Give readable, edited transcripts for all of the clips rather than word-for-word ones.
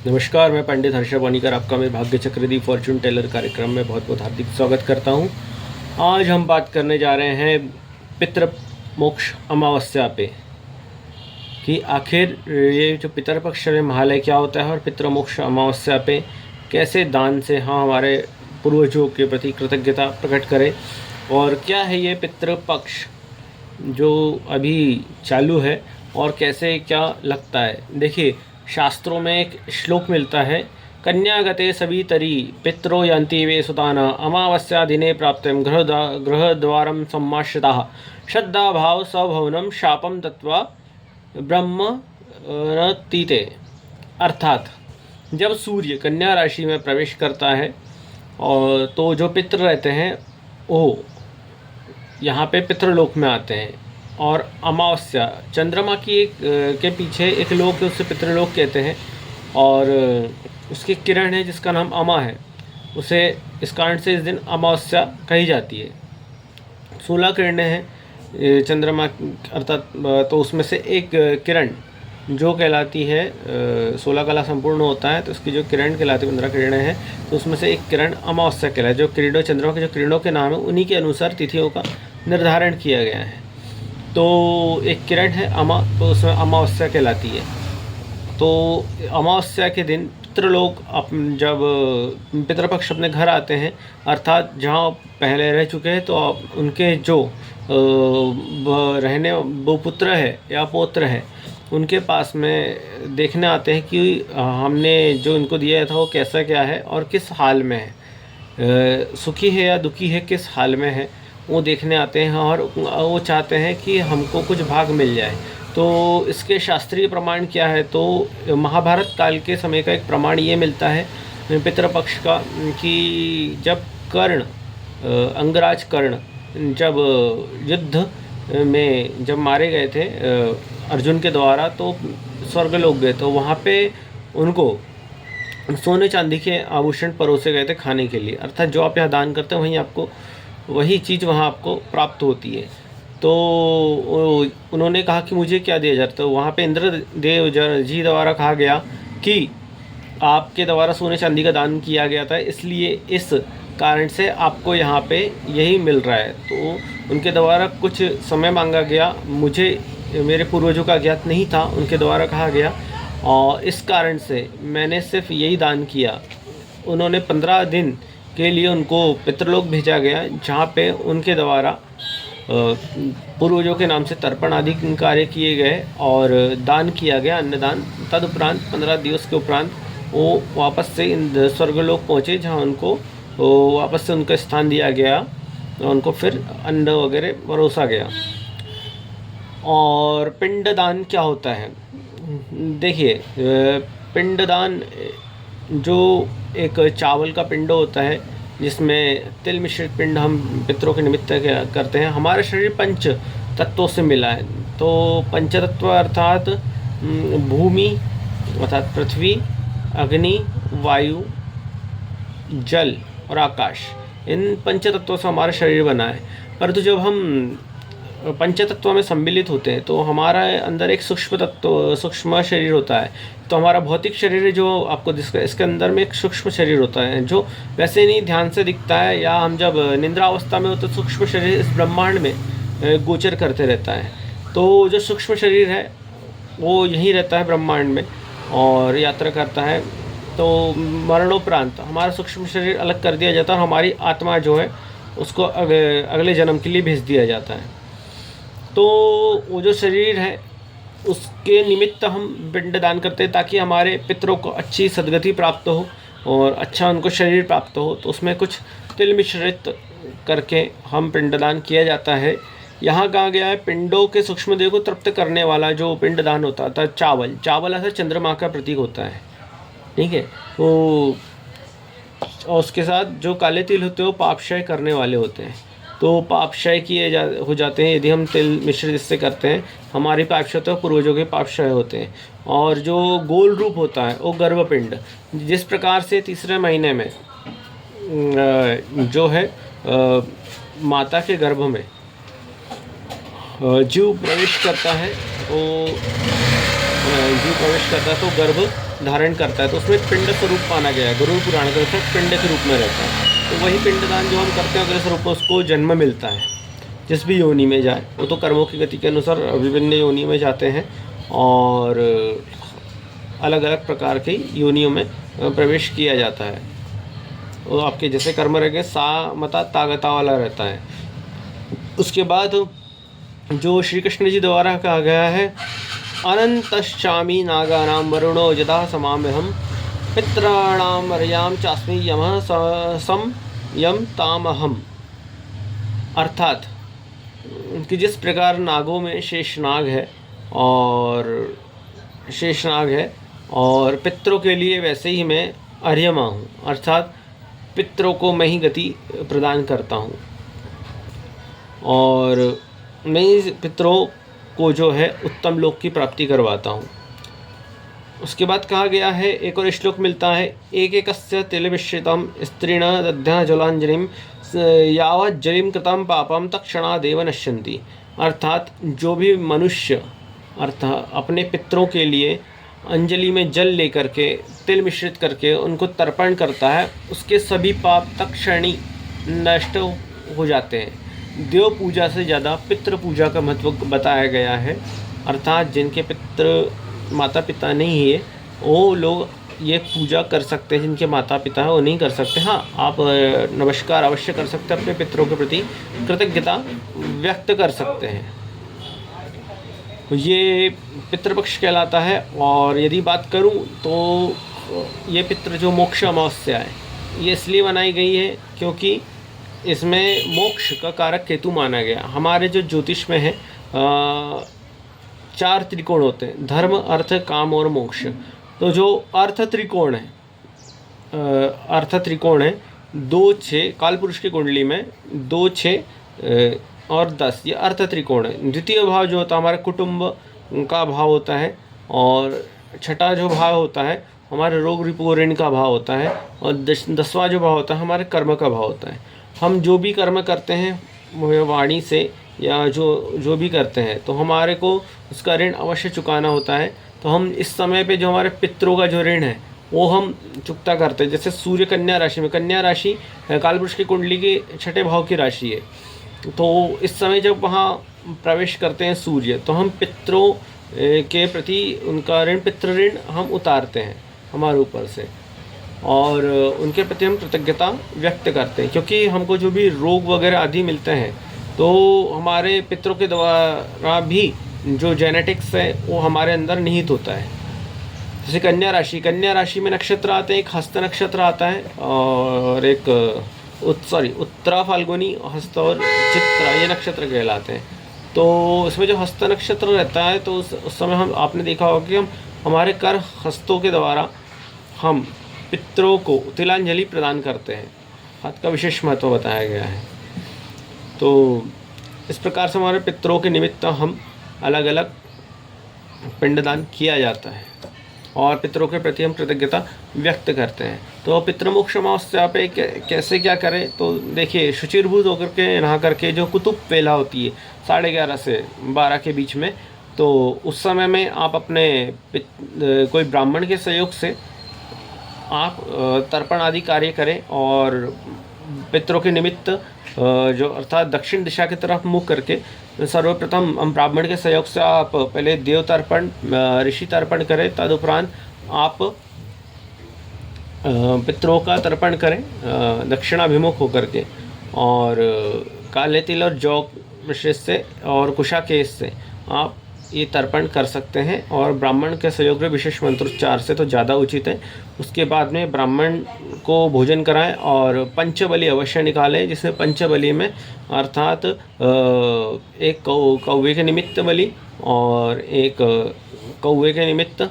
नमस्कार, मैं पंडित हर्षा वानीकर आपका मेरे भाग्य चक्र दी फॉर्चून टेलर कार्यक्रम में बहुत बहुत हार्दिक स्वागत करता हूं। आज हम बात करने जा रहे हैं पितृमोक्ष अमावस्या पे कि आखिर ये जो पितृपक्ष में महालय क्या होता है और पितृमोक्ष अमावस्या पे कैसे दान से हमारे पूर्वजों के प्रति कृतज्ञता प्रकट करें और क्या है ये पितृपक्ष जो अभी चालू है और कैसे क्या लगता है। देखिए, शास्त्रों में एक श्लोक मिलता है, कन्यागते सवितरी पितरो यन्ति वे सुताना अमावस्या दिने प्राप्तं गृहद्वारं सम्माश्रिताः श्रद्धा भाव सभवनम शापम दत्वा ब्रह्म नतीते। अर्थात जब सूर्य कन्या राशि में प्रवेश करता है और तो जो पितृ रहते हैं वो यहाँ पे पितृलोक में आते हैं और अमावस्या चंद्रमा की एक के पीछे एक लोक है, उससे पितृलोक कहते हैं और उसकी किरण है जिसका नाम अमा है, उसे इस कारण से इस दिन अमावस्या कही जाती है। 16 किरणें हैं चंद्रमा अर्थात, तो उसमें से एक किरण जो कहलाती है 16 कला संपूर्ण होता है तो उसकी जो किरण कहलाती है 15 किरणें हैं, तो उसमें से एक किरण अमावस्या कहलाती है। जो किरणों चंद्रमा के जो किरणों के नाम है उन्हीं के अनुसार तिथियों का निर्धारण किया गया है। तो एक किरण है अमा, तो उसमें अमावस्या कहलाती है। तो अमावस्या के दिन पितृलोक जब पितृपक्ष अपने घर आते हैं, अर्थात जहाँ पहले रह चुके हैं, तो उनके जो रहने वो पुत्र है या पौत्र है उनके पास में देखने आते हैं कि हमने जो इनको दिया था वो कैसा क्या है और किस हाल में है, सुखी है या दुखी है, किस हाल में है, वो देखने आते हैं और वो चाहते हैं कि हमको कुछ भाग मिल जाए। तो इसके शास्त्रीय प्रमाण क्या है, तो महाभारत काल के समय का एक प्रमाण ये मिलता है पितृपक्ष का कि जब कर्ण अंगराज कर्ण जब युद्ध में जब मारे गए थे अर्जुन के द्वारा, तो स्वर्गलोक गए, तो वहाँ पे उनको सोने चांदी के आभूषण परोसे गए थे खाने के लिए। अर्थात जो आप यहाँ दान करते हैं वहीं आपको वही चीज़ वहाँ आपको प्राप्त होती है। तो उन्होंने कहा कि मुझे क्या दिया जाता है, तो वहाँ पे इंद्रदेव जी द्वारा कहा गया कि आपके द्वारा सोने चांदी का दान किया गया था, इसलिए इस कारण से आपको यहाँ पे यही मिल रहा है। तो उनके द्वारा कुछ समय मांगा गया, मुझे मेरे पूर्वजों का ज्ञात नहीं था, उनके द्वारा कहा गया और इस कारण से मैंने सिर्फ यही दान किया। उन्होंने 15 दिन के लिए उनको पितृलोक भेजा गया, जहाँ पे उनके द्वारा पूर्वजों के नाम से तर्पण आदि कार्य किए गए और दान किया गया, अन्नदान। तदुपरांत 15 दिवस के उपरांत वो वापस से स्वर्गलोक पहुँचे, जहाँ उनको वापस से उनका स्थान दिया गया और उनको फिर अन्न वगैरह परोसा गया। और पिंडदान क्या होता है, देखिए, पिंडदान जो एक चावल का पिंड होता है जिसमें तिल मिश्रित पिंड हम पितरों के निमित्त करते हैं। हमारा शरीर पंच तत्वों से मिला है, तो पंचतत्व अर्थात भूमि अर्थात पृथ्वी, अग्नि, वायु, जल और आकाश, इन पंचतत्वों से हमारा शरीर बना है। परंतु जब हम पंचतत्व में सम्मिलित होते हैं तो हमारा अंदर एक सूक्ष्म शरीर होता है। तो हमारा भौतिक शरीर है जो आपको दिखता है, इसके अंदर में एक सूक्ष्म शरीर होता है जो वैसे नहीं ध्यान से दिखता है, या हम जब निद्रा अवस्था में होते तो सूक्ष्म शरीर इस ब्रह्मांड में गोचर करते रहता है। तो जो सूक्ष्म शरीर है वो यहीं रहता है ब्रह्मांड में और यात्रा करता है। तो मरणोपरांत हमारा सूक्ष्म शरीर अलग कर दिया जाता है और हमारी आत्मा जो है उसको अगले जन्म के लिए भेज दिया जाता है। तो वो जो शरीर है उसके निमित्त हम पिंड दान करते हैं ताकि हमारे पितरों को अच्छी सद्गति प्राप्त हो और अच्छा उनको शरीर प्राप्त हो। तो उसमें कुछ तिल मिश्रित करके हम पिंडदान किया जाता है। यहाँ कहा गया है पिंडों के सूक्ष्म देह को तृप्त करने वाला जो पिंडदान होता था, चावल ऐसा चंद्रमा का प्रतीक होता है, ठीक है। तो और उसके साथ जो काले तिल होते हैं वो पापक्षय करने वाले होते हैं, तो पापक्षय हो जाते हैं यदि हम तिल मिश्रित इससे करते हैं। हमारी पापक्षय तो पूर्वजों के पापक्षय होते हैं। और जो गोल रूप होता है वो गर्भपिंड, जिस प्रकार से तीसरे महीने में जो है माता के गर्भ में जीव प्रवेश करता है, तो जीव प्रवेश करता है तो गर्भ धारण करता है तो उसमें पिंड स्वरूप माना गया है। गरुड़ पुराण के अनुसार पिंड के रूप में रहता है। तो वही पिंडदान जो हम करते हैं अगले स्वरूप में उसको जन्म मिलता है, जिस भी योनि में जाए। वो तो कर्मों की गति के अनुसार विभिन्न योनि में जाते हैं और अलग अलग प्रकार की योनियों में प्रवेश किया जाता है। वो आपके जैसे कर्म रहेंगे सा मता तागता वाला रहता है। उसके बाद जो श्री कृष्ण जी द्वारा कहा गया है, अनंतश्चामी नागानां वरुणो यदा समाम्यहम् पितॄणां मर्यां चास्मि यमः सम यम तामहम्। अर्थात कि जिस प्रकार नागों में शेषनाग है और पितरों के लिए वैसे ही मैं अर्यमा हूँ, अर्थात पितरों को मैं ही गति प्रदान करता हूँ और मैं ही पितरों को जो है उत्तम लोक की प्राप्ति करवाता हूँ। उसके बाद कहा गया है, एक और श्लोक मिलता है, एक एकस्य तिलमिश्रितं स्त्रीण दध्या जलांजलिम यावत् जलिम कृतं पापम तत्क्षणादेव नश्यन्ति। अर्थात जो भी मनुष्य अर्थात अपने पितरों के लिए अंजलि में जल लेकर के तिल मिश्रित करके उनको तर्पण करता है, उसके सभी पाप तत्क्षणी नष्ट हो जाते हैं। देव पूजा से ज़्यादा पितृ पूजा का महत्व बताया गया है। अर्थात जिनके पितृ माता पिता नहीं है वो लोग ये पूजा कर सकते हैं, जिनके माता पिता हैं वो नहीं कर सकते। हाँ, आप नमस्कार अवश्य कर सकते हैं, अपने पितरों के प्रति कृतज्ञता व्यक्त कर सकते हैं। ये पितृपक्ष कहलाता है। और यदि बात करूं तो ये पितृ जो मोक्ष अमावस्या है ये इसलिए बनाई गई है क्योंकि इसमें मोक्ष का कारक केतु माना गया। हमारे जो ज्योतिष में है 4 त्रिकोण होते हैं, धर्म अर्थ काम और मोक्ष। तो जो अर्थ त्रिकोण है 2 6 कालपुरुष की कुंडली में 2 6 और 10 ये अर्थ त्रिकोण है। द्वितीय भाव जो होता है हमारे कुटुंब का भाव होता है और छठा जो भाव होता है हमारे रोग रिपू ऋण का भाव होता है और 10वां जो भाव होता है हमारे कर्म का भाव होता है। हम जो भी कर्म करते हैं वाणी से या जो भी करते हैं तो हमारे को उसका ऋण अवश्य चुकाना होता है। तो हम इस समय पे जो हमारे पितरों का जो ऋण है वो हम चुकता करते हैं। जैसे सूर्य कन्या राशि में, कन्या राशि कालपुरुष की कुंडली के छठे भाव की राशि है, तो इस समय जब वहाँ प्रवेश करते हैं सूर्य तो हम पितरों के प्रति उनका ऋण पितृ ऋण हम उतारते हैं हमारे ऊपर से और उनके प्रति हम कृतज्ञता व्यक्त करते हैं। क्योंकि हमको जो भी रोग वगैरह आदि मिलते हैं तो हमारे पितरों के द्वारा भी जो जेनेटिक्स है वो हमारे अंदर निहित होता है। जैसे कन्या राशि में नक्षत्र आते हैं, एक हस्त नक्षत्र आता है और एक उत्तरा फाल्गुनी, हस्त और चित्रा ये नक्षत्र कहलाते हैं। तो इसमें जो हस्त नक्षत्र रहता है तो उस समय हम आपने देखा होगा कि हम हमारे कर हस्तों के द्वारा हम पितरों को तिलांजलि प्रदान करते हैं। हाथ का विशेष महत्व बताया गया है। तो इस प्रकार से हमारे पितरों के निमित्त हम अलग अलग पिंडदान किया जाता है और पितरों के प्रति हम कृतज्ञता व्यक्त करते हैं। तो पितृमोक्ष अमावस्या पे कैसे क्या करें, तो देखिए शुचिर्भूत होकर के नहा करके जो कुतुब वेला होती है 11:30 से 12 के बीच में, तो उस समय में आप अपने कोई ब्राह्मण के सहयोग से आप तर्पण आदि कार्य करें और पितरों के निमित्त जो अर्थात दक्षिण दिशा की तरफ मुख करके सर्वप्रथम हम ब्राह्मण के सहयोग से आप पहले देव तर्पण ऋषि तर्पण करें, तदुपरांत आप पितरों का तर्पण करें दक्षिणाभिमुख होकर के और काले तिल और जौ मिश्रित से और कुशा केश से आप ये तर्पण कर सकते हैं और ब्राह्मण के सहयोग में विशेष मंत्रोच्चार से तो ज़्यादा उचित है। उसके बाद में ब्राह्मण को भोजन कराएं और पंचबली अवश्य निकालें, जिसमें पंचबली में अर्थात एक कौवे के निमित्त बलि और एक कौवे के निमित्त,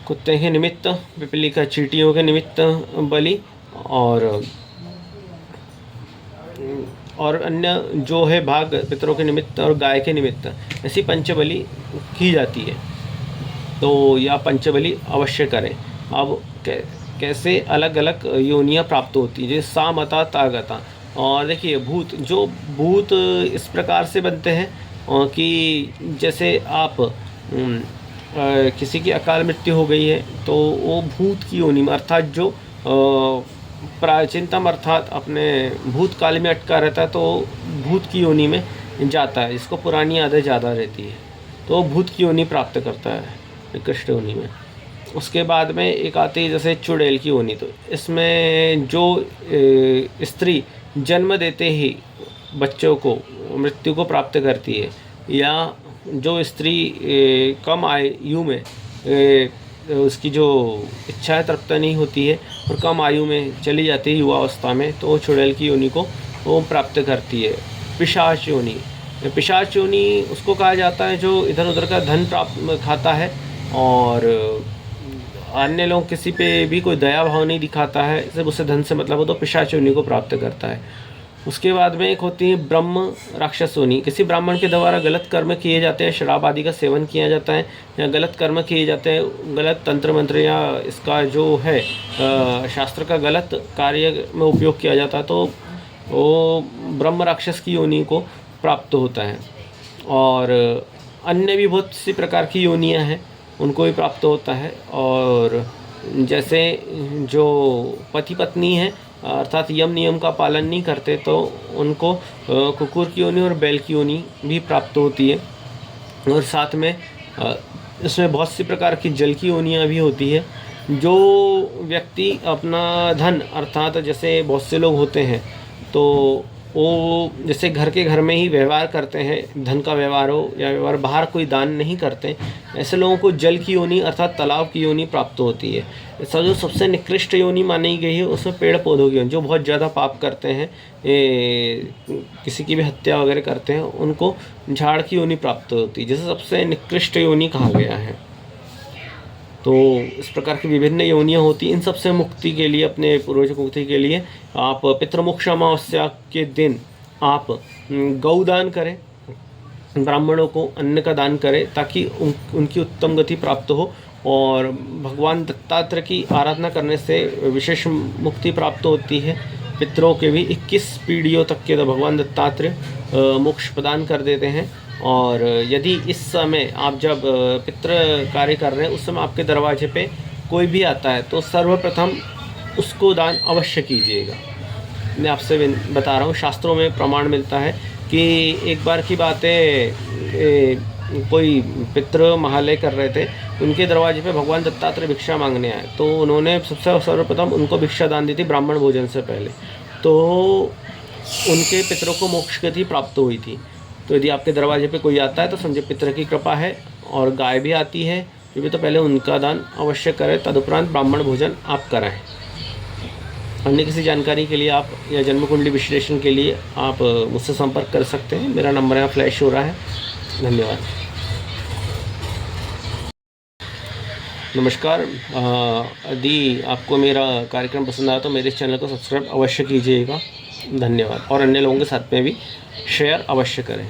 कुत्ते के निमित्त, पिपली का चींटियों के निमित्त बलि और अन्य जो है भाग पितरों के निमित्त और गाय के निमित्त ऐसी पंचबली की जाती है। तो यह पंचबली अवश्य करें। अब कैसे अलग अलग योनियाँ प्राप्त होती है, जैसे सा मता तागता। और देखिए भूत इस प्रकार से बनते हैं कि जैसे आप किसी की अकाल मृत्यु हो गई है तो वो भूत की योनि में, अर्थात जो प्राचीनतम अर्थात अपने भूतकाल में अटका रहता है तो भूत की योनि में जाता है, जिसको पुरानी यादें ज़्यादा रहती है तो वो भूत की योनि प्राप्त करता है निकृष्ट योनि में। उसके बाद में एक आती है जैसे चुड़ैल की योनि। तो इसमें जो स्त्री जन्म देते ही बच्चों को मृत्यु को प्राप्त करती है, या जो स्त्री कम आयु में उसकी जो इच्छा है तृप्त नहीं होती है और कम आयु में चली जाती है युवा अवस्था में, तो वो चुड़ैल की योनि को वो प्राप्त करती है। पिशाच योनि, पिशाच योनि उसको कहा जाता है जो इधर उधर का धन प्राप्त खाता है और अन्य लोग किसी पे भी कोई दया भाव नहीं दिखाता है, सिर्फ उससे धन से मतलब हो तो पिशाच योनि को प्राप्त करता है। उसके बाद में एक होती है ब्रह्म राक्षस योनि। किसी ब्राह्मण के द्वारा गलत कर्म किए जाते हैं, शराब आदि का सेवन किया जाता है या गलत कर्म किए जाते हैं, गलत तंत्र मंत्र या इसका जो है शास्त्र का गलत कार्य में उपयोग किया जाता है, तो वो ब्रह्म राक्षस की योनि को प्राप्त होता है। और अन्य भी बहुत सी प्रकार की योनियाँ हैं, उनको भी प्राप्त होता है। और जैसे जो पति पत्नी है अर्थात यम नियम का पालन नहीं करते तो उनको कुकुर की योनि और बैल की योनि भी प्राप्त होती है। और साथ में इसमें बहुत सी प्रकार की जल की योनियाँ भी होती है। जो व्यक्ति अपना धन अर्थात जैसे बहुत से लोग होते हैं तो वो जैसे घर के घर में ही व्यवहार करते हैं, धन का व्यवहार हो या व्यवहार बाहर कोई दान नहीं करते, ऐसे लोगों को जल की योनि अर्थात तालाब की योनि प्राप्त होती है। ऐसा जो सबसे निकृष्ट योनि मानी गई है उसमें पेड़ पौधों की योनि, जो बहुत ज़्यादा पाप करते हैं, किसी की भी हत्या वगैरह करते हैं, उनको झाड़ की योनि प्राप्त होती है, जिसे सबसे निकृष्ट योनि कहा गया है। तो इस प्रकार की विभिन्न योनियाँ होती हैं। इन सबसे मुक्ति के लिए, अपने पूर्वज मुक्ति के लिए आप पितृमोक्ष अमावस्या के दिन आप गौदान करें, ब्राह्मणों को अन्न का दान करें ताकि उनकी उत्तम गति प्राप्त हो। और भगवान दत्तात्रेय की आराधना करने से विशेष मुक्ति प्राप्त होती है। पितरों के भी 21 पीढ़ियों तक के तो भगवान दत्तात्रेय मोक्ष प्रदान कर देते हैं। और यदि इस समय आप जब पितृ कार्य कर रहे हैं उस समय आपके दरवाजे पे कोई भी आता है तो सर्वप्रथम उसको दान अवश्य कीजिएगा। मैं आपसे बता रहा हूँ, शास्त्रों में प्रमाण मिलता है कि एक बार की बात है, कोई पितृ महालय कर रहे थे, उनके दरवाजे पे भगवान दत्तात्रेय भिक्षा मांगने आए तो उन्होंने सबसे सर्वप्रथम उनको भिक्षा दान दी थी ब्राह्मण भोजन से पहले, तो उनके पितरों को मोक्ष गति प्राप्त हुई थी। तो यदि आपके दरवाजे पे कोई आता है तो समझे पितर की कृपा है। और गाय भी आती है भी तो पहले उनका दान अवश्य करें, तदुपरांत ब्राह्मण भोजन आप कराएं। अन्य किसी जानकारी के लिए आप या जन्म कुंडली विश्लेषण के लिए आप मुझसे संपर्क कर सकते हैं। मेरा नंबर यहाँ फ्लैश हो रहा है। धन्यवाद। नमस्कार। यदि आपको मेरा कार्यक्रम पसंद आया तो मेरे चैनल को सब्सक्राइब अवश्य कीजिएगा। धन्यवाद। और अन्य लोगों के साथ में भी शेयर अवश्य करें।